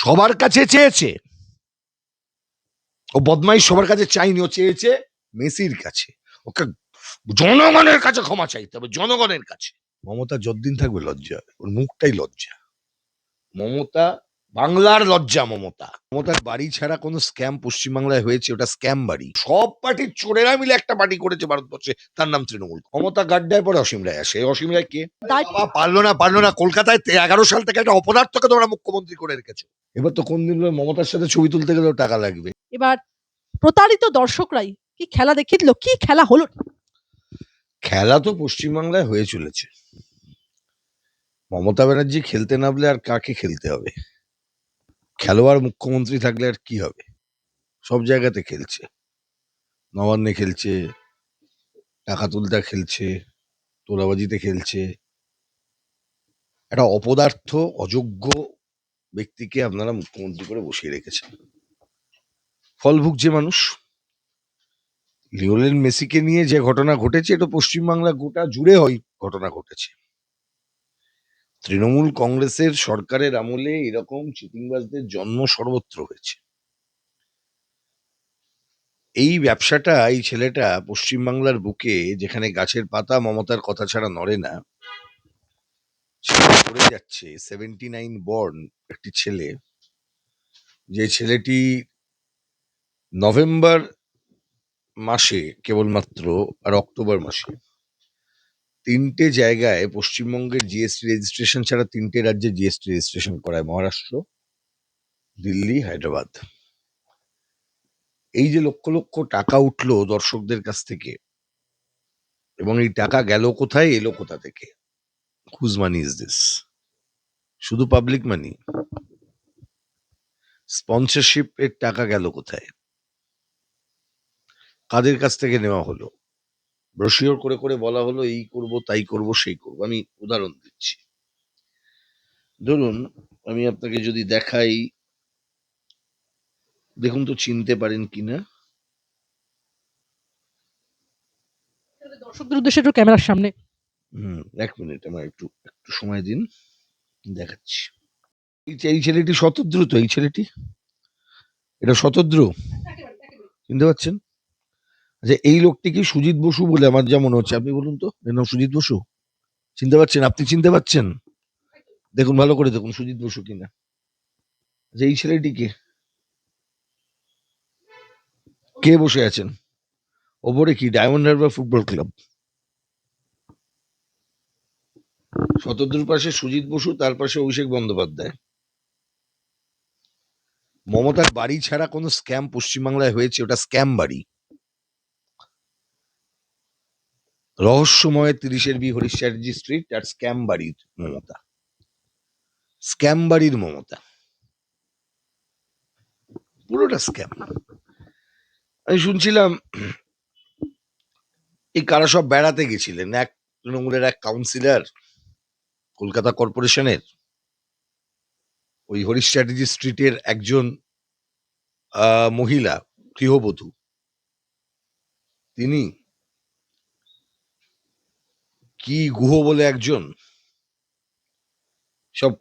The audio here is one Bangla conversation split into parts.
সবার কাছে চেয়েছে, ও বদমাইশ সবার কাছে চাইনি, ও চেয়েছে মেসির কাছে। ওকে জনগণের কাছে ক্ষমা চাইতে হবে, জনগণের কাছে। মমতা যতদিন থাকবে লজ্জা, ওর মুখটাই লজ্জা। মমতা বাংলার লজ্জা। মমতার বাড়ি ছাড়া কোনো স্ক্যাম পশ্চিমবাংলায় হয়েছে, ওটা স্ক্যাম বাড়ি। সব পার্টির চোরেরা মিলে একটা পার্টি করেছে ভারতবর্ষে, তার নাম তৃণমূল। মমতা গাড্ডায় পরে অসীম রায় আসে। অসীম রায় কে? বাবা পারলো না কলকাতায় 11 সাল থেকে একটা অপদার্থকে তোমরা মুখ্যমন্ত্রী করে রেখেছো। এবার তো কোন দিন মমতার সাথে ছবি তুলতে গেলেও টাকা লাগবে। এবার প্রতারিত দর্শকরাই কি খেলা দেখিয়ে দিল? কি খেলা হলো? খেলা তো পশ্চিমবাংলায় হয়ে চলেছে। মমতা ব্যানার্জি খেলতে নামলে আর কাকে খেলতে হবে? খেলোয়াড় মুখ্যমন্ত্রী থাকলে আর কি হবে? সব জায়গাতে খেলছে, নবান্নে খেলছে, টাকা তুলতে খেলছে, তোলাবাজিতে খেলছে। একটা অপদার্থ অযোগ্য ব্যক্তিকে আপনারা মুখ্যমন্ত্রী করে বসিয়ে রেখেছেন। ফল ভুগছে মানুষ। লিওনেল মেসিকে নিয়ে যে ঘটনা ঘটেছে, এটা পশ্চিমবাংলা গোটা জুড়ে হয় ঘটনা ঘটেছে। তৃণমূল কংগ্রেসের সরকারের আমলে এরকম চিটিংবাজদের জন্ম সর্বত্র হয়েছে। এই ব্যবসাটা, এই ছেলেটা পশ্চিমবাংলার বুকে, যেখানে গাছের পাতা মমতার কথা ছাড়া নড়ে না, সেটা করে যাচ্ছে। 79 বর্ন একটি ছেলে, যে ছেলেটি নভেম্বর মাসে কেবলমাত্র আর অক্টোবর মাসে 3টে জায়গায় পশ্চিমবঙ্গের জিএসটি রেজিস্ট্রেশন ছাড়া 3টে রাজ্যে জিএসটি রেজিস্ট্রেশন করায়, মহারাষ্ট্র, দিল্লি, হায়দ্রাবাদ। এই যে লক্ষ লক্ষ টাকা উঠলো দর্শকদের কাছ থেকে, এবং এই টাকা গেল কোথায়, এলো কোথা থেকে? Whose money is this? শুধু পাবলিক মানি? স্পন্সরশিপ এর টাকা গেল কোথায়? কাদের কাছ থেকে নেওয়া হলো? ব্রোশিওর করে করে বলা হলো এই করব, তাই করব, সেই করব। আমি উদাহরণ দিচ্ছি। ধরুন, আমি আপনাকে যদি দেখাই, দেখুন তো চিনতে পারেন কিনা। দর্শকদের উদ্দেশ্যে একটু ক্যামেরার সামনে। 1 মিনিট, আমার একটু সময় দিন, দেখাচ্ছি। এই ছেলেটি শতদ্রু তো, এই ছেলেটি, এটা শতদ্রু, চিনতে পারছেন? আচ্ছা, এই লোকটি কি সুজিত বসু বলে আমার যা মনে হচ্ছে? আপনি বলুন তো, এর নাম সুজিত বসু? চিনতে পারছেন? আপনি চিনতে পারছেন? দেখুন, ভালো করে দেখুন সুজিত বসু কিনা। আচ্ছা, এই ছেলেটি কে? কে বসে আছেন ওপরে? কি ডায়মন্ড হারবার ফুটবল ক্লাব? শতদ্রুর পাশে সুজিত বসু, তার পাশে অভিষেক বন্দ্যোপাধ্যায়। মমতার বাড়ি ছাড়া কোনো স্ক্যাম পশ্চিমবাংলায় হয়েছে, ওটা স্ক্যাম বাড়ি। রহস্যময় 30-এর বি হরিশ চ্যাটার্জি স্ট্রিট আর স্ক্যাম বাড়ির মমতা। স্ক্যাম বাড়ির মমতা, পুরোটা স্ক্যাম। আমি শুনছিলাম এই কারা সব বেড়াতে গেছিলেন, এক তৃণমূলের এক কাউন্সিলর কলকাতা কর্পোরেশনের, ওই হরিশ চ্যাটার্জি স্ট্রিটের একজন মহিলা গৃহবধূ, তিনি কি গুহ বলে একজন, সব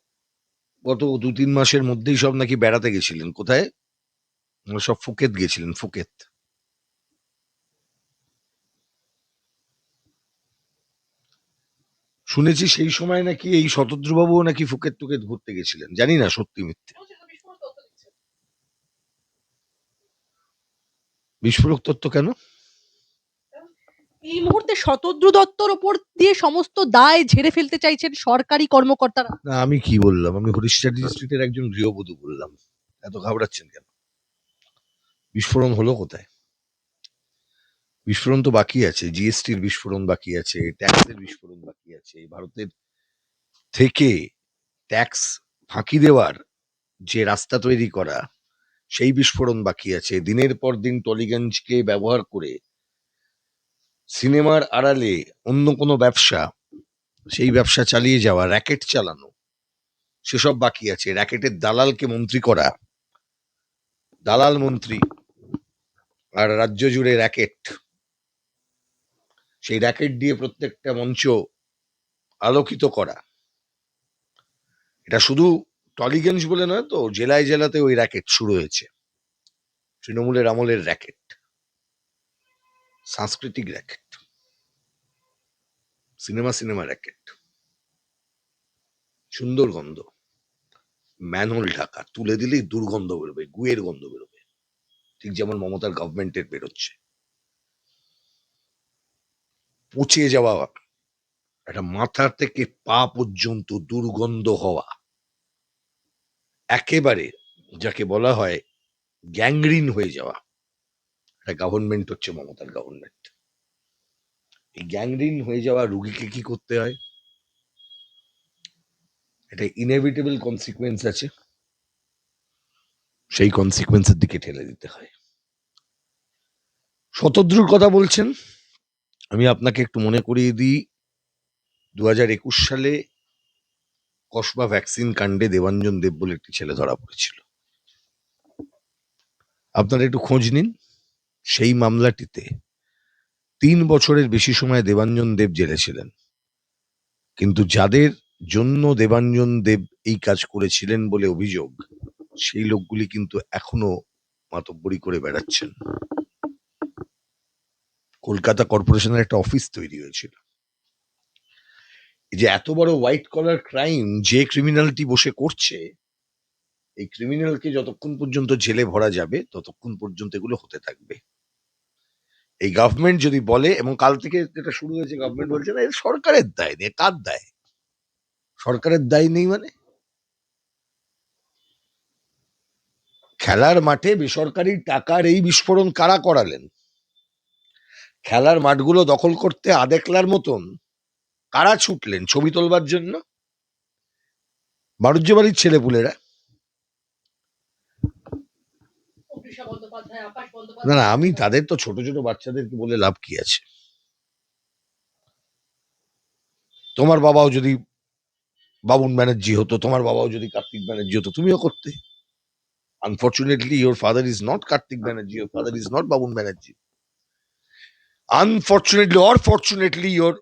গত 2-3 মাসের মধ্যেই সব নাকি বেড়াতে গেছিলেন। কোথায়? সব ফুকেত গেছিলেন, ফুকেত। শুনেছি সেই সময় নাকি এই শতদ্রুবাবুও নাকি ফুকেত টুকেত ঘুরতে গেছিলেন, জানি না সত্যি মিথ্যে। বিস্ফোরক তত্ত্ব কেন? এই মুহূর্তে শতদ্রু দত্তর ওপর দিয়ে সমস্ত দায় ঝেড়ে ফেলতে চাইছেন সরকারি কর্মকর্তারা। না, আমি কি বললাম? আমি হরিশ চ্যাটার্জি স্ট্রিটের একজন গৃহবধূ বললাম। এত ঘাবড়াচ্ছেন কেন? বিস্ফোরণ হলো কোথায়? বিস্ফোরণ তো বাকি আছে, জিএসটির বিস্ফোরণ বাকি আছে, ট্যাক্সের বিস্ফোরণ বাকি আছে। ভারতের থেকে ট্যাক্স ফাঁকি দেওয়ার যে রাস্তা তৈরি করা, সেই বিস্ফোরণ বাকি আছে। দিনের পর দিন টলিগঞ্জকে ব্যবহার করে সিনেমার আড়ালে অন্য কোনো ব্যবসা, সেই ব্যবসা চালিয়ে যাওয়া, র্যাকেট চালানো, সেসব বাকি আছে। র্যাকেটের দালালকে মন্ত্রী করা, দালাল মন্ত্রী, আর রাজ্য জুড়ে র্যাকেট। সেই র্যাকেট দিয়ে প্রত্যেকটা মঞ্চ আলোকিত করা। এটা শুধু টলিগঞ্জ বলে নয় তো, জেলায় জেলাতে ওই র্যাকেট শুরু হয়েছে, তৃণমূলের আমলের র্যাকেট, সাংস্কৃতিক র্যাকেট, সিনেমা র্যাকেট, সুন্দর গন্ধ, ম্যানহোল ঢাকা, তুলে দিলেই দুর্গন্ধ বেরোবে, গুয়ের গন্ধ বেরোবে, ঠিক যেমন মমতার গভর্নমেন্টের বেরোচ্ছে। পচে যাওয়া, একটা মাথা থেকে পা পর্যন্ত দুর্গন্ধ হওয়া, একেবারে যাকে বলা হয় গ্যাংগ্রিন হয়ে যাওয়া একটা গভর্নমেন্ট হচ্ছে মমতার গভর্নমেন্ট। এই গ্যাংগ্রিন হয়ে যাওয়া রুগীকে কি করতে হয়? এটা ইনএভিটেবল কনসিকুয়েন্স আছে, সেই কনসিকুয়েন্সের দিকে ঠেলে দিতে হয়। শতদ্রুর কথা বলছেন, আমি আপনাকে একটু মনে করিয়ে দিই, 2021 সালে কসবা ভ্যাকসিন কাণ্ডে দেবাঞ্জন দেব বলে একটি ছেলে ধরা পড়েছিল। আপনারা একটু খোঁজ নিন, সেই মামলাটিতে 3 বছরের বেশি সময় দেবাঞ্জন দেব জেলে ছিলেন, কিন্তু যাদের জন্য দেবাঞ্জন দেব এই কাজ করেছিলেন বলে অভিযোগ, সেই লোকগুলি কিন্তু এখনো মাতব্বরি করে বেড়াচ্ছেন। কলকাতা কর্পোরেশনের একটা অফিস তৈরি হয়েছিল। এই যে এত বড় হোয়াইট কলার ক্রাইম যে ক্রিমিনালটি বসে করছে, এই ক্রিমিনালকে যতক্ষণ পর্যন্ত জেলে ভরা যাবে ততক্ষণ পর্যন্ত এগুলো হতে থাকবে। এই গভর্নমেন্ট যদি বলে, এবং কাল থেকে যেটা শুরু হয়েছে, গভর্নমেন্ট বলছে না এর সরকারের দায় নেই, কার দায়? সরকারের দায় নেই মানে? খেলার মাঠে বেসরকারি টাকার এই বিস্ফোরণ কারা করালেন? খেলার মাঠগুলো দখল করতে আদেকলার মতন কারা ছুটলেন ছবি তোলবার জন্য? বাণিজ্য বাড়ির ছেলেপুলেরা। না না, আমি তাদের তো ছোট ছোট বাচ্চাদেরকে বলে লাভ কি আছে? তোমার বাবাও যদি বাবুন ব্যানার্জি হতো, তোমার বাবাও যদি কার্তিক ব্যানার্জি হতো, তুমিও করতে। Unfortunately your father is not Kartik Banerjee, your father is not Babun Banerjee. Unfortunately or fortunately, your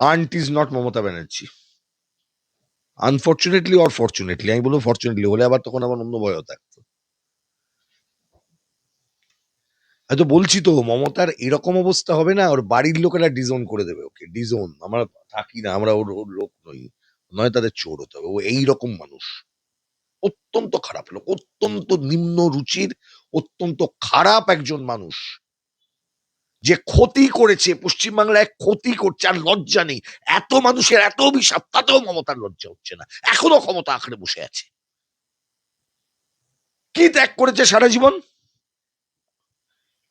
aunt is not Mamata Banerjee. Unfortunately or fortunately, আমি বলবো ফর্চুনেটলি হলে আবার তখন আমার অন্য ভয় থাকতো। হয়তো বলছি তো, মমতার এরকম অবস্থা হবে না, ওর বাড়ির লোকেরা ডিজোন করে দেবে ওকে, ডিজোন, আমরা থাকি না, আমরা ওর ওর লোক নই, নয় তাদের চোর হতে হবে। ও এইরকম মানুষ, অত্যন্ত খারাপ লোক, অত্যন্ত নিম্ন রুচির, অত্যন্ত খারাপ একজন মানুষ, যে ক্ষতি করেছে পশ্চিমবাংলায়, ক্ষতি করছে, আর লজ্জা নেই। এত মানুষের এত অভিশাপ, তাতেও মমতার লজ্জা হচ্ছে না, এখনো ক্ষমতা আঁকড়ে বসে আছে। কি ত্যাগ করেছে সারা জীবন?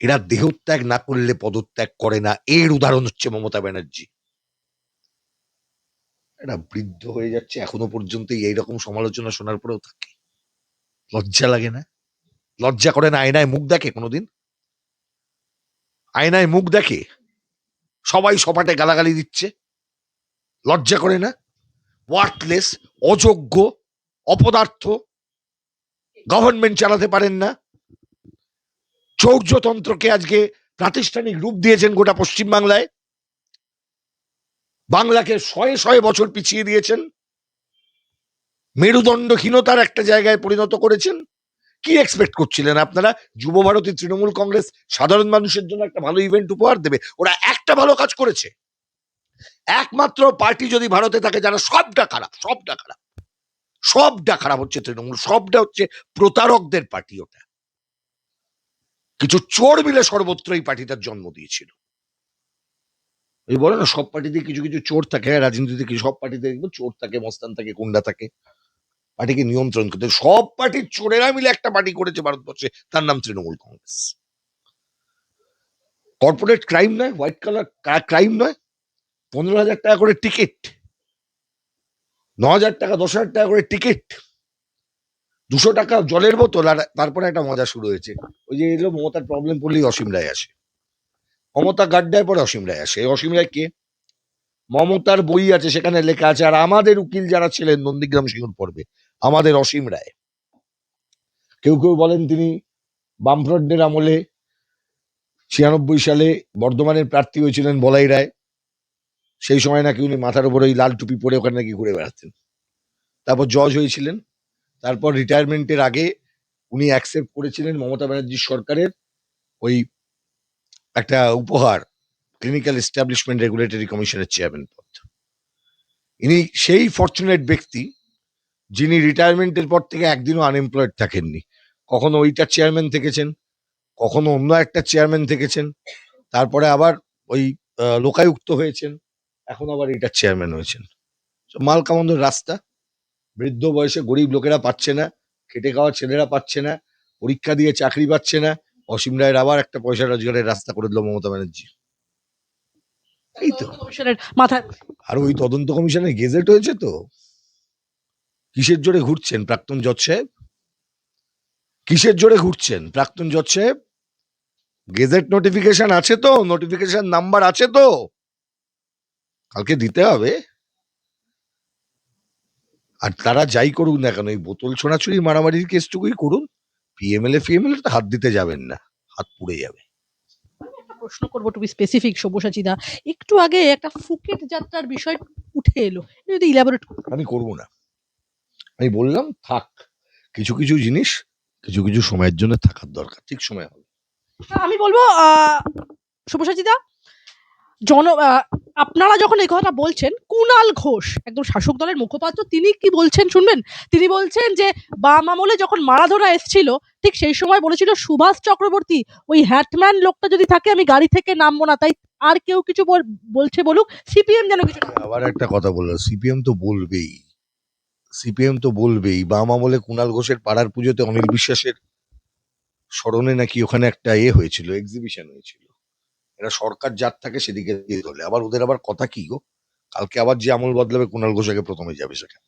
এরা দেহত্যাগ না করলে পদত্যাগ করে না, এর উদাহরণ হচ্ছে মমতা ব্যানার্জি। এরা বৃদ্ধ হয়ে যাচ্ছে, এখনো পর্যন্ত এইরকম সমালোচনা শোনার পরেও থাকে। লজ্জা লাগে না? লজ্জা করে না? আয়নায় মুখ দেখে কোনোদিন? আয়নায় মুখ দেখে? সবাই সপাটে গালাগালি দিচ্ছে, লজ্জা করে না? ওয়ার্থলেস, অযোগ্য, অপদার্থ, গভর্নমেন্ট চালাতে পারেন না, চৌর্যতন্ত্রকে আজকে প্রাতিষ্ঠানিক রূপ দিয়েছেন গোটা পশ্চিমবাংলায়, বাংলাকে শয়ে শয়ে বছর পিছিয়ে দিয়েছেন, মেরুদণ্ডহীনতার একটা জায়গায় পরিণত করেছেন। কি এক্সপেক্ট করছিলেন আপনারা? যুব ভারতী তৃণমূল কংগ্রেস সাধারণ মানুষের জন্য একটা ভালো ইভেন্ট উপহার দেবে? ওরা একটা ভালো কাজ করেছে, একমাত্র পার্টি যদি ভারতে থাকে যারা সবটা খারাপ, সবটা খারাপ, সবটা খারাপ হচ্ছে তৃণমূল, সবটা হচ্ছে প্রতারকদের পার্টি। ওটা কিছু চোর মিলে সর্বত্র এই পার্টিটার জন্ম দিয়েছিল। এই বলে না, সব পার্টিতে কিছু কিছু চোর থাকে, রাজনীতিতে কি সব পার্টিতে দেখবো চোর থাকে, মস্তান থাকে, গুন্ডা থাকে, পার্টিকে নিয়ন্ত্রণ করতে। সব পার্টির চোরেরা মিলে একটা পার্টি করেছে ভারতবর্ষে, তার নাম তৃণমূল কংগ্রেস। কর্পোরেট ক্রাইম নয়, হোয়াইট কালার ক্রাইম নয়, 15,000 টাকা করে টিকিট, 9,000 টাকা, 10,000 টাকা করে টিকিট, 200 টাকা জলের বোতল। আর তারপরে একটা মজা শুরু হয়েছে, ওই যে এগুলো মমতার প্রবলেম পড়লেই অসীম রায় আসে, মমতা গাড্ডায় পরে অসীম রায় আসে। অসীম রায় কে? মমতার বই আছে, সেখানে লেখা আছে, আর আমাদের উকিল যারা ছিলেন নন্দীগ্রাম সিংহর পর্বে, আমাদের অসীম রায়। কেউ কেউ বলেন তিনি বামফ্রন্টের আমলে 96 সালে বর্ধমানের প্রার্থী হয়েছিলেন বলাই রায়, সেই সময় নাকি উনি মাথার উপর ওই লাল টুপি পরে ওখানে নাকি ঘুরে বেড়াতেন। তারপর জজ হয়েছিলেন, তারপর রিটায়ারমেন্টের আগে উনি অ্যাকসেপ্ট করেছিলেন মমতা ব্যানার্জির সরকারের ওই একটা উপহার, ক্লিনিক্যাল এস্টাবলিশমেন্ট রেগুলেটরি কমিশনের চেয়ারম্যান পদ। ইনি সেই ফরচুনেট ব্যক্তি যিনি রিটায়ারমেন্টের পর থেকে একদিনও আনএমপ্লয়েড থাকেননি। কখনো ওইটার চেয়ারম্যান থেকেছেন, কখনো অন্য একটা চেয়ারম্যান থেকেছেন, তারপরে আবার ওই লোকায়ুক্ত হয়েছেন, এখন আবার এটার চেয়ারম্যান হয়েছেন। মাল কামানোর রাস্তা বৃদ্ধ বয়সে গরিব লোকেরা পাচ্ছে না, খেটে খাওয়া ছেলেরা পাচ্ছে না, পরীক্ষা দিয়ে চাকরি পাচ্ছে না, অসীম রায়ের আবার একটা পয়সা রোজগারের রাস্তা করে দিল মমতা ব্যানার্জি। এই তো। কমিশনের মাথায় আর ওই তদন্ত কমিশনের গেজেট হয়েছে তো। কিসের জোরে ঘুরছেন প্রাক্তন জজ সাহেব? কিসের জোরে ঘুরছেন প্রাক্তন জজ সাহেব? গেজেট নোটিফিকেশন আছে তো, নোটিফিকেশন নাম্বার আছে তো, কালকে দিতে হবে। আর তারা যাই করুক না কেন, এই বোতল ছোড়াছুড়ি মারামারির কেসটুকুই করুন, পিএমএলএ ফিএমএলএ তো হাত দিতে যাবেন না, হাত পুড়ে যাবে। একটা প্রশ্ন করবো টু বি স্পেসিফিক, সব্যসাচী দা, একটু আগে একটা ফুকেট যাত্রার বিষয় উঠে এলো, এটা যদি ইলাবোরেট। আমি করবো না, আমি বললাম থাক, কিছু কিছু জিনিস কিছু কিছু সময়ের জন্য থাকার দরকার, ঠিক সময় হবে। আমি বলবো সব্যসাচী দা, আপনারা যখন এই কথাটা বলছেন, কুণাল ঘোষ একদম শাসক দলের মুখপাত্র, তিনি কি বলছেন শুনবেন? তিনি বলছেন যে বাম আমলে যখন মারাধোরা এসেছিল ঠিক সেই সময় বলেছিল সুভাষ চক্রবর্তী ওই হ্যাটম্যান লোকটা যদি থাকে আমি গাড়ি থেকে নামবো না, তাই আর কেউ কিছু বলছে বলুক, সিপিএম যেন কিছু না বলে। আবার একটা কথা বললো, সিপিএম তো বলবেই, সিপিএম তো বলবেই। বাম আমলে কুণাল ঘোষের পাড়ার পুজোতে অনিল বিশ্বাসের স্মরণে নাকি ওখানে একটা হয়েছিল, এক্সিবিশন হয়েছিল। এরা সরকার যার থাকে সেদিকে দিয়ে তোলে। আবার ওদের আবার কথা কি গো, কালকে আবার যে আমল বদলাবে কুণাল ঘোষ আগে প্রথমে যাবে সেখানে।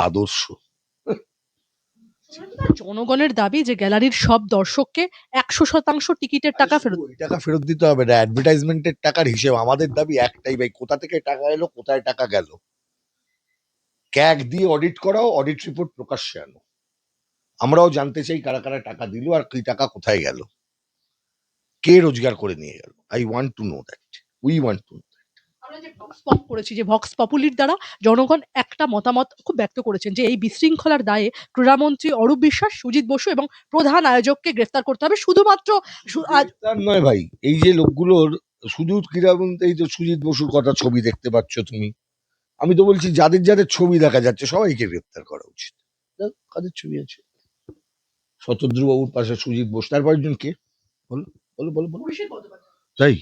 আদর্শ। জনগণের দাবি যে গ্যালারির সব দর্শককে 100% টিকিটের টাকা ফেরত। ওই টাকা ফেরত দিতে হবে না, অ্যাডভার্টাইজমেন্টের টাকার হিসেব। আমাদের দাবি একটাই ভাই, কোথা থেকে টাকা এলো, কোথায় টাকা গেল, ক্যাগ দিয়ে অডিট করাও, অডিট রিপোর্ট প্রকাশ্যে আনো। আমরাও জানতে চাই কারা কারা টাকা দিল আর কি টাকা কোথায় গেল, কে রোজগার করে নিয়ে গেল। I want to know that, we want to. আমরা যে ভক্স পপ করেছি, যে ভক্স পপুলির দ্বারা জনগণ একটা মতামত খুব ব্যক্ত করেছেন যে এই বিশৃঙ্খলার দায়ে ক্রীড়ামন্ত্রী অরূপ বিশ্বাস, সুজিত বসু এবং প্রধান আয়োজককে গ্রেফতার করতে হবে। শুধুমাত্র তার নয় ভাই, এই যে লোকগুলোর শুধু ক্রীড়ামন্ত্রী, এই তো সুজিত বসুর কথা ছবি দেখতে পাচ্ছ তুমি, আমি তো বলছি যাদের যাদের ছবি দেখা যাচ্ছে সবাইকে গ্রেপ্তার করা উচিত। দেখ, কাদের ছবি আছে, শতদ্রু বাবুর পাশে সুজিত বোস, তারপর একজন কে, বলো বলো বলো বলো। তাই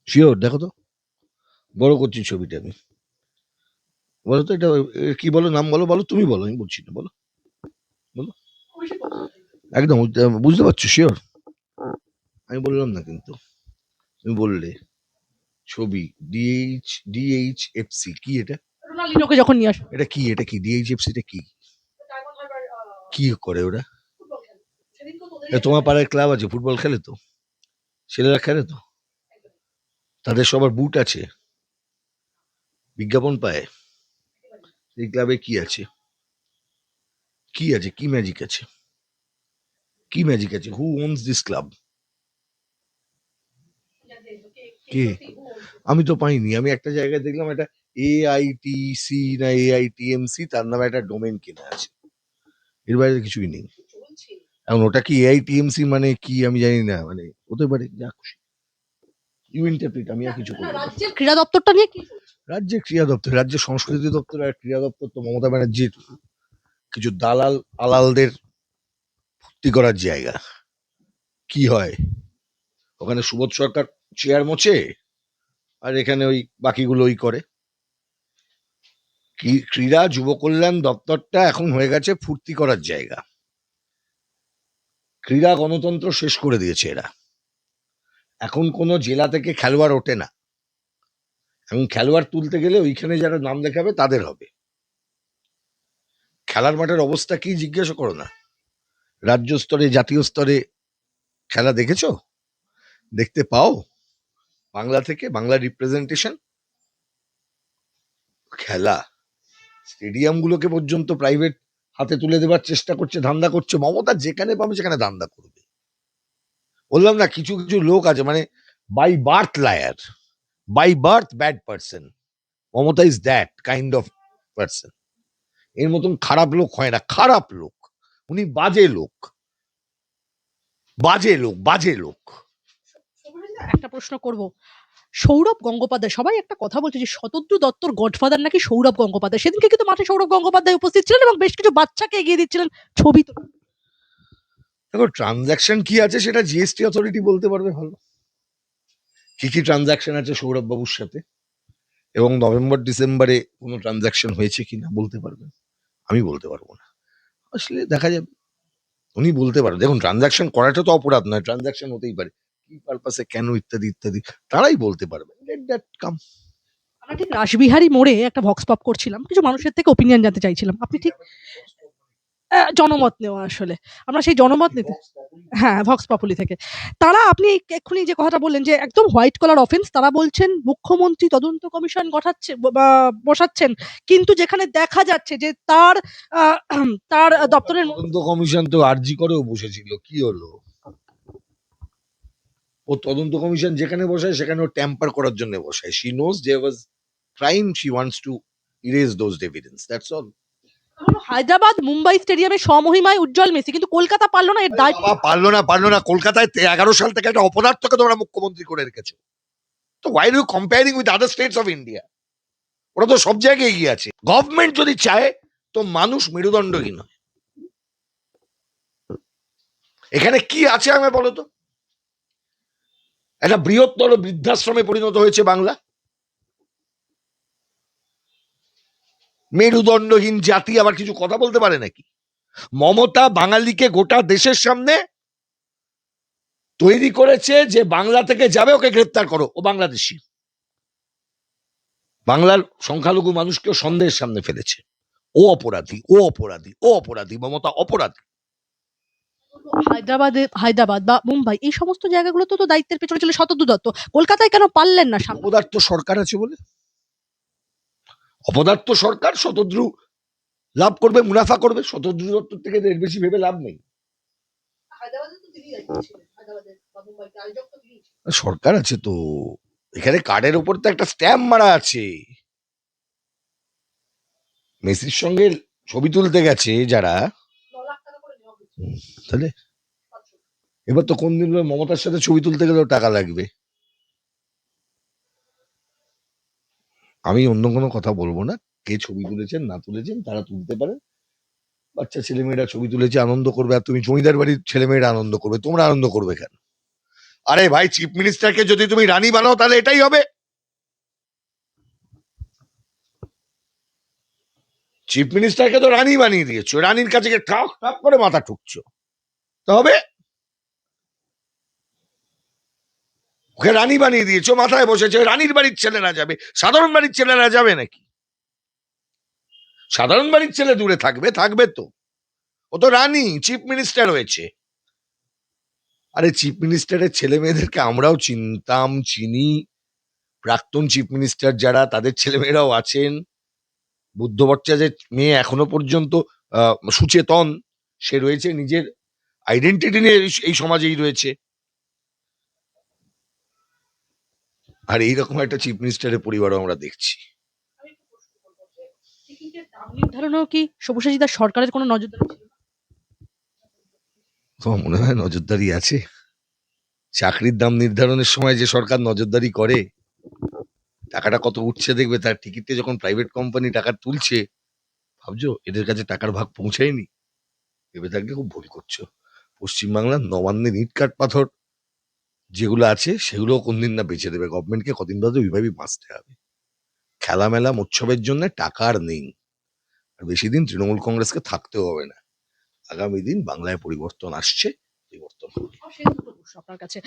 শিওর, দেখো তো, বড় করছি ছবিটা আমি, বলো তো এটা কি, বলো নাম, বলো বলো, তুমি বলো, আমি বলছি না, বলো বলো। একদম বুঝতে পারছো, শিওর? আমি বললাম না কিন্তু, তুমি বললে ছবি DHFC কি এটা? রোনাল্ডিনোকে যখন নিয়ে আসবে, এটা কি, এটা কি DHFC টা কি, কি করে ওরা? তোমার পাড়ায় ক্লাব আছে, ফুটবল খেলে তো, ছেলেরা খেলে তো, তাদের সবার বুট আছে, বিজ্ঞাপন পায়, এই ক্লাবে কি আছে, কি আছে, কি ম্যাজিক আছে, কি ম্যাজিক আছে? হু ওনস দিস ক্লাব? কে? আমি তো পাইনি, আমি একটা জায়গায় দেখলাম একটা AITC না AITMC, তার নামে একটা ডোমেন কেনা আছে, এর বাইরে কিছুই নেই। এখন ওটা কি AITMC মানে কি আমি জানি না, মানে হতে পারে, যা খুশি ইউ ইন্টারপ্রিট, আমি আর কিছু করবো না। রাজ্যের ক্রীড়া দপ্তরটা নিয়ে কি রাজ্যের ক্রীড়া দপ্তর, রাজ্যের সংস্কৃতি দপ্তর আর ক্রীড়া দপ্তর তো মমতা ব্যানার্জির কিছু দালাল আলালদের ফুর্তি করার জায়গা। কি হয় ওখানে, সুবোধ সরকার চেয়ার মোছে আর এখানে ওই বাকিগুলো ওই করে। ক্রীড়া যুব কল্যাণ দপ্তরটা এখন হয়ে গেছে ফুর্তি করার জায়গা। ক্রীড়া গণতন্ত্র শেষ করে দিয়েছে এরা। এখন কোনো জেলা থেকে খেলোয়াড় ওঠে না, এখন খেলোয়াড় তুলতে গেলে ওইখানে যারা নাম দেখাবে তাদের হবে। খেলার মাঠের অবস্থা কি জিজ্ঞাসা করো না। রাজ্য স্তরে জাতীয় স্তরে খেলা দেখেছো, দেখতে পাও বাংলা থেকে, বাংলা রিপ্রেজেন্টেশন খেলা? স্টেডিয়াম গুলোকে পর্যন্ত প্রাইভেট হাতে তুলে দেবার চেষ্টা করছে, ধান্দা করছে। মমতা যেখানে পাবে সেখানে ধান্দা করবে। বললাম না, কিছু কিছু লোক আছে মানে by birth liar, by birth bad person. Mamata is that kind of person. এর মতন খারাপ লোক হয় না, খারাপ লোক। উনি বাজে লোক, বাজে লোক, বাজে লোক। একটা প্রশ্ন করব, সৌরভ গঙ্গোপাধ্যায়, সবাই একটা কথা বলছে যে শতদ্রু দত্তর গডফাদার নাকি সৌরভ গঙ্গোপাধ্যায়। সেদিনকে কিন্তু মাঠে সৌরভ গঙ্গোপাধ্যায় উপস্থিত ছিলেন এবং বেশ কিছু বাচ্চাকে এগিয়ে দিচ্ছিলেন ছবি তো। দেখো ট্রানজাকশন কি আছে সেটা জিএসটি অথরিটি বলতে পারবে ভালো। কি কি ট্রানজাকশন আছে সৌরভ বাবুর সাথে, এবং নভেম্বর ডিসেম্বরে কোনো ট্রানজাকশন হয়েছে কিনা বলতে পারবেন, আমি বলতে পারবো না। আসলে দেখা যাবে, উনি বলতে পারেন। দেখুন ট্রানজাকশন করাটা তো অপরাধ নয়, ট্রানজাকশন হতেই পারে, কি পারপাসে, কেন, ইত্যাদি ইত্যাদি তারাই বলতে পারবে। Let that come. আমরা ঠিক রাসবিহারী মোড়ে একটা ভক্স পপ করছিলাম, কিছু মানুষের থেকে ওপিনিয়ন জানতে চাইছিলাম। আপনি ঠিক জনমত নেওয়া, আসলে আমরা সেই জনমত নিতে, হ্যাঁ, ভক্স পপুলি থেকে। তারা, আপনি এক্ষুনি যে কথাটা বললেন যে একদম হোয়াইট কলার অফেন্স, তারা বলছেন মুখ্যমন্ত্রী তদন্ত কমিশন বসাচ্ছেন, কিন্তু যেখানে দেখা যাচ্ছে যে তার তার দপ্তরের তদন্ত কমিশন তো আরজি করেও বসেছিল, কি হলো? ও তদন্ত কমিশন যেখানে বসায় সেখানে ও ট্যাম্পার করার জন্য বসায়। She knows there was crime, she wants to erase those evidence, that's all. Hyderabad Mumbai স্টেডিয়ামে স্বমহিমায় উজ্জ্বল মেসি, কিন্তু কলকাতা পারলো না। এর দায় পারলো না। কলকাতায় 11 সাল থেকে একটা অপদার্থকে তোমরা মুখ্যমন্ত্রী করে রেখেছো, তো why are you comparing with other states of India? ওরা তো সব জায়গায় এগিয়ে আছে। গভর্নমেন্ট যদি চায় তো মানুষ মেরুদণ্ডহীন হয়। এখানে কি আছে আমি বলো তো? একটা বৃহত্তর বৃদ্ধাশ্রমে পরিণত হয়েছে বাংলা। মেরুদণ্ডহীন জাতি আবার কিছু কথা বলতে পারে নাকি? মমতা বাঙালিকে গোটা দেশের সামনে তৈরি করেছে যে বাংলা থেকে যাবে ওকে গ্রেপ্তার করো, ও বাংলাদেশি। বাংলার সংখ্যালঘু মানুষকে সন্দেহের সামনে ফেলেছে। ও অপরাধী, ও অপরাধী, ও অপরাধী, মমতা অপরাধী। হায়দ্রাবাদ বা মুম্বাই, এই সমস্ত জায়গাগুলো তো দায়িত্বের পেছনে ছিল শতদ্রু দত্ত, কলকাতায় কেন পারলেন না? অপদার্থ সরকার আছে বলে, অপদার্থ সরকার, শতদ্রু লাভ করবে, মুনাফা করবে। শতদ্রু দত্তর থেকে এর বেশি ভেবে লাভ নেই। সরকার আছে তো, এখানে কার্ডের উপর তো একটা স্ট্যাম্প মারা আছে। মেসির সঙ্গে ছবি তুলতে গেছে যারা, তাহলে এবার তো কোন দিন মমতার সাথে ছবি তুলতে গেলেও টাকা লাগবে। আমি অন্য কোনো কথা বলবো না, কে ছবি তুলেছেন না তুলেছেন তারা তুলতে পারে। বাচ্চা ছেলেমেয়েরা ছবি তুলেছে, আনন্দ করবে। আর তুমি জমিদার বাড়ির ছেলেমেয়েরা আনন্দ করবে, তোমরা আনন্দ করবে কেন? আরে ভাই, চিফ মিনিস্টারকে যদি তুমি রানী বানাও তাহলে এটাই হবে। চিফ মিনিস্টারকে তো রানী বানিয়ে দিয়েছো, রানীর কাছে ঠাক ঠাক করে মাথা ঠুকছো, তবে ওকে রানী বানিয়ে দিয়েছো, মাথায় বসেছে। রানীর বাড়ির ছেলেরা যাবে, সাধারণ বাড়ির ছেলেরা যাবে নাকি? সাধারণ বাড়ির ছেলে দূরে থাকবে, থাকবে তো। ও তো রানী, চিফ মিনিস্টার হয়েছে। আরে চিফ মিনিস্টারের ছেলে মেয়েদেরকে আমরাও চিনতাম, চিনি। প্রাক্তন চিফ মিনিস্টার যারা, তাদের ছেলেমেয়েরাও আছেন। বুদ্ধ ভট্টাচার্যের মেয়ে এখনো পর্যন্ত সুচেতন, সে রয়েছে, নিজের আইডেন্টিটি নিয়ে এই সমাজেই রয়েছে। আর এইরকম একটা চিফ মিনিস্টারের পরিবারও আমরা দেখছি। দাম নির্ধারণেও কি সব্যসাচী সরকারের কোনো নজরদারি ছিল? তোমার মনে হয় নজরদারি আছে? চাকরির দাম নির্ধারণের সময় যে সরকার নজরদারি করে, টাকাটা কত উঠছে দেখবে। তার টিকিটে যখন প্রাইভেট কোম্পানি টাকা তুলছে, ভাবছো এদের কাছে টাকার ভাগ পৌঁছায়নি? ভেবে থাকলে খুব ভুল করছো। পশ্চিমবাংলার নবান্নের ইট কাঠ পাথর যেগুলো আছে সেগুলো কোনদিন না বেঁচে দেবে গভর্নমেন্টকে। কদিন বাদে ওইভাবেই বাঁচতে হবে। খেলামেলা উৎসবের জন্য টাকা আর নেই। আর বেশি দিন তৃণমূল কংগ্রেসকে থাকতেও হবে না। আগামী দিন বাংলায় পরিবর্তন আসছে, পরিবর্তন হবে। আপনার কাছে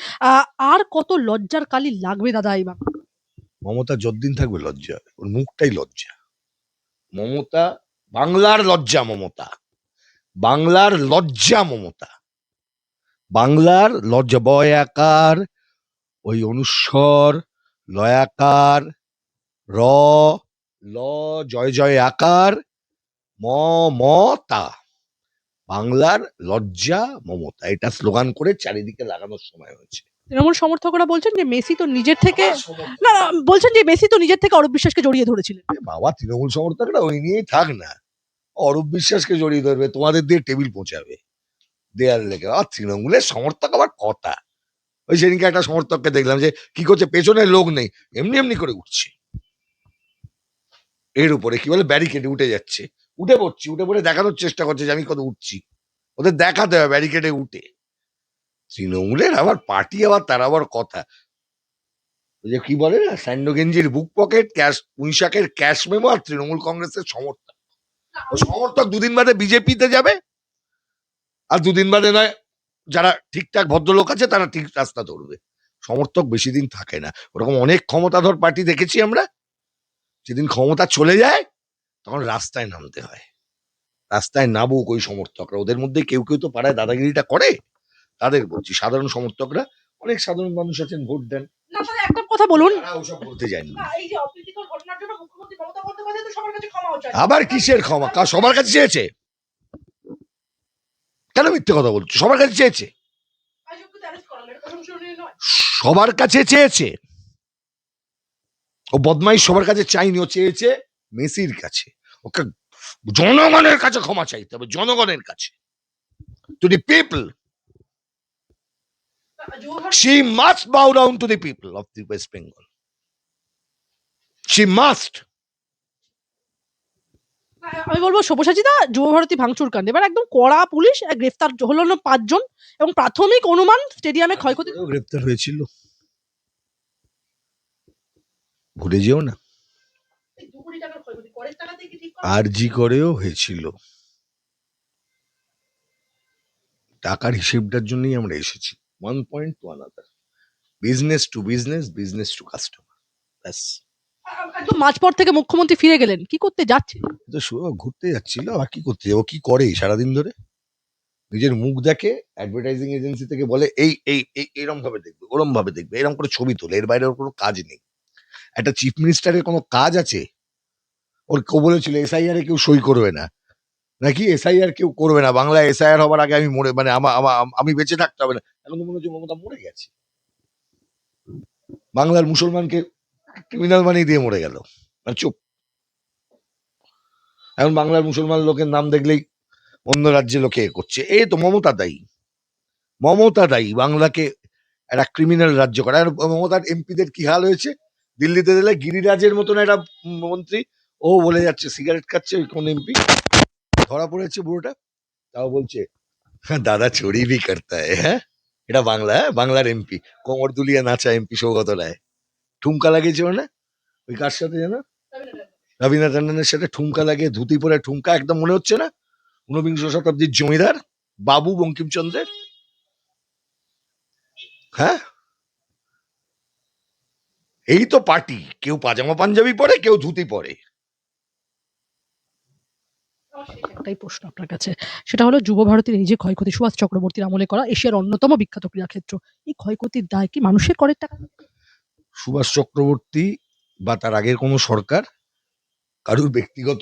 আর কত লজ্জার কালি লাগবে দাদা এই বাংলা? মমতা যতদিন থাকবে লজ্জা, ওর মুখটাই লজ্জা। মমতা বাংলার লজ্জা, মমতা বাংলার লজ্জা, মমতা বাংলার লজ্জা। বয়াকার, ওই অনুস্বর, লয়াকার, র, ল, জয় জয় আকার, মমতা বাংলার লজ্জা, মমতা। এটা স্লোগান করে চারিদিকে লাগানোর সময় হয়েছে। তৃণমূল সমর্থকরা বলছেন যে মেসি তো নিজের থেকে, না বলছেন যে মেসি তো নিজের থেকে অরূপ বিশ্বাসকে জড়িয়ে ধরেছিলেন। বাবা, তৃণমূল সমর্থকরা ওই নিয়েই থাক না, অরূপ বিশ্বাসকে জড়িয়ে ধরবে, তোমাদের দিয়ে টেবিল পৌঁছাবে দেয়াল লেগে। আর তৃণমূলের সমর্থক আবার কথা, ওই সেদিনকে একটা সমর্থককে দেখলাম যে কি করছে, পেছনে লোক নেই, এমনি এমনি করে উঠছে এর উপরে, কি বলে, ব্যারিকেডে উঠে যাচ্ছে, উঠে পড়ে দেখানোর চেষ্টা করছে যে আমি কত উঠছি, ওদের দেখাতে হবে ব্যারিকেডে উঠে। তৃণমূলের আবার পার্টি, আবার তার আবার কথা, ওই যে কি বলে না, স্যান্ডো গেঞ্জির বুক পকেট, ক্যাশ পুঁইশাকের ক্যাশ মেমো, আর তৃণমূল কংগ্রেসের সমর্থক। ও সমর্থক দুদিন বাদে বিজেপিতে যাবে, আর দুদিন বাদে নয় যারা ঠিকঠাক ভদ্রলোক আছে তারা ঠিক রাস্তা ধরবে। সমর্থক বেশি দিন থাকে না, ওরকম অনেক ক্ষমতাধর পার্টি দেখেছি আমরা, যেদিন ক্ষমতা চলে যায় তখন রাস্তায় নামতে হয়। রাস্তায় নামুক ওই সমর্থকরা, ওদের মধ্যে কেউ কেউ তো পাড়ায় দাদাগিরিটা করে, তাদের বলছি, সাধারণ সমর্থকরা, অনেক সাধারণ মানুষ আছেন ভোট দেন, না তাহলে একটা কথা বলুন, তারা ওসব বলতে যায়নি। এই যে অপ্রীতিকর ঘটনার জন্য মুখ্যমন্ত্রী মমতা বন্দ্যোপাধ্যায় তো সবার কাছে ক্ষমা চান। আবার কিসের ক্ষমা? সবার কাছে চেয়েছে, কেন মিথ্যে কথা বলছো? সবার কাছে চেয়েছে, সবার কাছে চেয়েছে। ও বদমাইশ সবার কাছে চাইনি, ও চেয়েছে মেসির কাছে। ওকে জনগণের কাছে ক্ষমা চাইতে হবে, জনগণের কাছে, to the people. She must bow down to the people of the West Bengal. She must. আমি বলবো সব্যসাচীদা, যুবভারতী ভাঙচুর কাণ্ডে এবার একদম কড়া পুলিশ, গ্রেফতার হলো না 5 জন, এবং প্রাথমিক অনুমান স্টেডিয়ামে ক্ষয়ক্ষতি। গ্রেফতার হয়েছিল, ভুলে যেও না, আরজি করেও হয়েছিল। টাকার হিসেবটার জন্যই আমরা এসেছি, 1 point to another, business to business, business to customer, ব্যাস। একদম মাঝপথ থেকে মুখ্যমন্ত্রী ফিরে গেলেন, কি করতে যাচ্ছে? তো ঘুরতে যাচ্ছিল, আর কি করতে যাবো? কি করে সারাদিন ধরে? নিজের মুখ দেখে, অ্যাডভার্টাইজিং এজেন্সি থেকে বলে এই এই এরম ভাবে দেখবে, ওরম ভাবে দেখবে, এরম করে ছবি তোলে, এর বাইরে ওর কোনো কাজ নেই। একটা চিফ মিনিস্টারের কোনো কাজ আছে? ওর কেউ বলেছিল এসআইআর এ কেউ সই করবে না, নাকি এসআইআর কেউ করবে না, বাংলায় এসআইআর হবার আগে আমি মরে, মানে আমি বেঁচে থাকতে হবে না। এখন তো মনে হচ্ছে মমতা মরে গেছে, বাংলার মুসলমানকে ক্রিমিনাল বানিয়ে দিয়ে মরে গেল। চুপ। এখন বাংলার মুসলমান লোকের নাম দেখলেই অন্য রাজ্যে লোকে করছে, এই তো মমতা দায়ী, মমতা দায়ী বাংলাকে একটা ক্রিমিনাল রাজ্য করা। আর মমতার এমপিদের কি হাল হয়েছে, দিল্লিতে দিলে গিরিরাজের মতন একটা মন্ত্রী, ও বলে যাচ্ছে সিগারেট খাচ্ছে, ওই কোন এমপি ধরা পড়েছে বুড়োটা, তাও বলছে হ্যাঁ দাদা চুরি ভি করতা হ্যাঁ। এটা বাংলা, বাংলার এমপি, কোমর দুলিয়া নাচা এমপি সৌগত রায়, ঠুমকা লাগিয়েছিল না, ওই কার সাথে যেন, রবীন্দ্র ট্যান্ডনের সাথে ঠুমকা লাগিয়ে, ধুতি পরে ঠুমকা, একদম মনে হচ্ছে না 19বিংশ শতাব্দীর জমিদার বাবু বঙ্কিমচন্দ্রের। হ্যাঁ, এই তো পার্টি, কেউ পাজামা পাঞ্জাবি পরে, কেউ ধুতি পরে। একটাই প্রশ্ন আপনার কাছে, সেটা হলো যুবভারতীর এই যে ক্ষয়ক্ষতি, সুভাষ চক্রবর্তীর আমলে করা এশিয়ার অন্যতম বিখ্যাত ক্রীড়াক্ষেত্র, এই ক্ষয়ক্ষতির দায় কি মানুষের করের টাকা? সুভাষ চক্রবর্তী বা তার আগের কোনো সরকার কারুর ব্যক্তিগত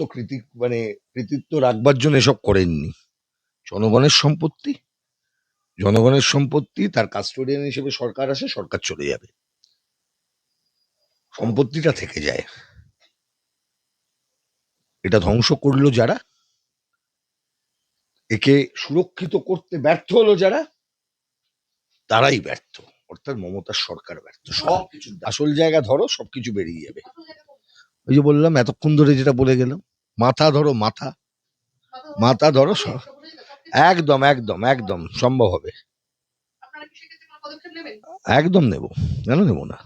কৃতিত্ব রাখবার জন্য এসব করেননি। জনগণের সম্পত্তি, জনগণের সম্পত্তি, তার কাস্টোডিয়ান হিসেবে সরকার আসে, সরকার চলে যাবে, সম্পত্তিটা থেকে যায়। এটা ধ্বংস করলো যারা, একে সুরক্ষিত করতে ব্যর্থ হলো যারা, তারাই ব্যর্থ, অর্থাৎ মমতার সরকার ব্যর্থ। সবকিছু আসল জায়গা ধরো, সবকিছু বেরিয়ে যাবে। ওই যে বললাম এতক্ষণ ধরে যেটা বলে গেলাম, মাথা ধরো, মাথা মাথা ধরো, একদম একদম একদম সম্ভব হবে, একদম নেব, কেন নেব না।